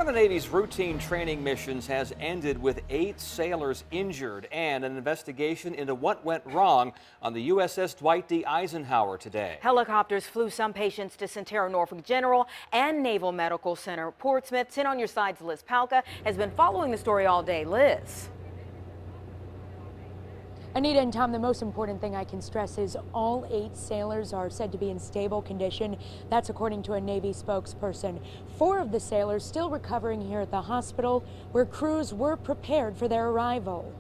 of the Navy's routine training missions has ended with 8 sailors injured and an investigation into what went wrong on the USS Dwight D. Eisenhower today. Helicopters flew some patients to Centera Norfolk General and Naval Medical Center Portsmouth. 10 on your side's Liz Palka has been following the story all day. Liz. Anita and Tom, the most important thing I can stress is all 8 sailors are said to be in stable condition. That's according to a Navy spokesperson. 4 of the sailors still recovering here at the hospital, where crews were prepared for their arrival.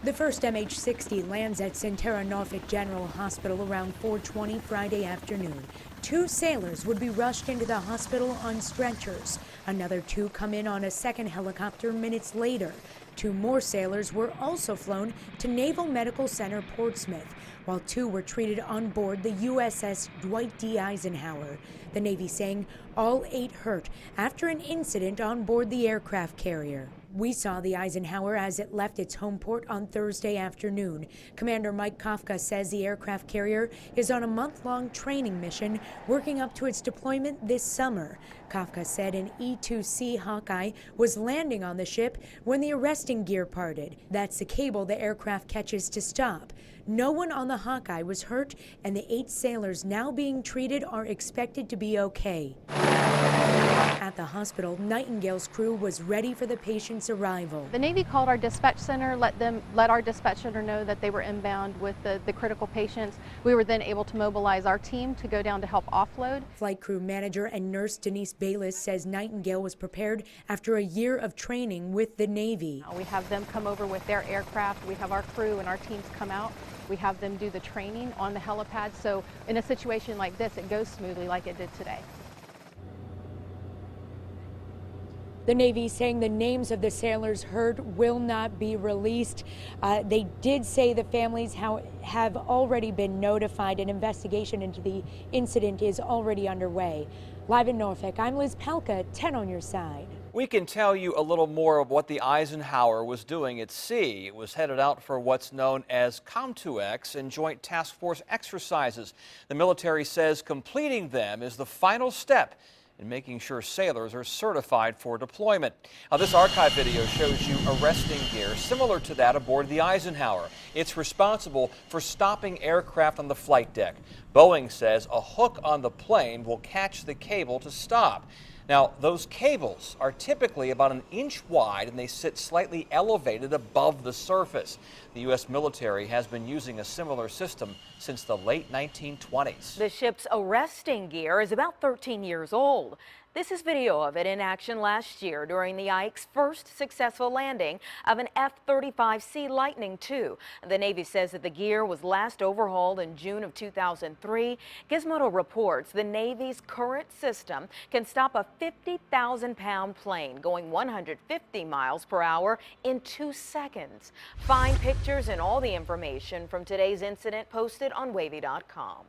The first MH-60 lands at Centera Norfolk General Hospital around 4:20 Friday afternoon. 2 sailors would be rushed into the hospital on stretchers. Another 2 come in on a second helicopter minutes later. 2 more sailors were also flown to Naval Medical Center Portsmouth, while 2 were treated on board the USS Dwight D. Eisenhower. The Navy saying all 8 hurt after an incident on board the aircraft carrier. We saw the Eisenhower as it left its home port on Thursday afternoon. Commander Mike Kafka says the aircraft carrier is on a month-long training mission working up to its deployment this summer. Kafka said an E-2C Hawkeye was landing on the ship when the arresting gear parted. That's the cable the aircraft catches to stop. No one on the Hawkeye was hurt, and the 8 sailors now being treated are expected to be okay. At the hospital, Nightingale's crew was ready for the patient's arrival. The Navy called our dispatch center, let our dispatch center know that they were inbound with the critical patients. We were then able to mobilize our team to go down to help offload. Flight crew manager and nurse Denise Bayless says Nightingale was prepared after a year of training with the Navy. We have them come over with their aircraft. We have our crew and our teams come out. We have them do the training on the helipad. So in a situation like this, it goes smoothly like it did today. The Navy saying the names of the sailors hurt will not be released. They did say the families have already been notified. An investigation into the incident is already underway. Live in Norfolk, I'm Liz Palka, 10 on your side. We can tell you a little more of what the Eisenhower was doing at sea. It was headed out for what's known as COM2X and Joint Task Force exercises. The military says completing them is the final step in making sure sailors are certified for deployment. Now, this archive video shows you arresting gear similar to that aboard the Eisenhower. It's responsible for stopping aircraft on the flight deck. Boeing says a hook on the plane will catch the cable to stop. Now, those cables are typically about 1 inch wide and they sit slightly elevated above the surface. The U.S. military has been using a similar system since the late 1920s. The ship's arresting gear is about 13 years old. This is video of it in action last year during the Ike's first successful landing of an F-35C Lightning II. The Navy says that the gear was last overhauled in June of 2003. Gizmodo reports the Navy's current system can stop a 50,000-pound plane going 150 miles per hour in 2 seconds. Find pictures and all the information from today's incident posted on wavy.com.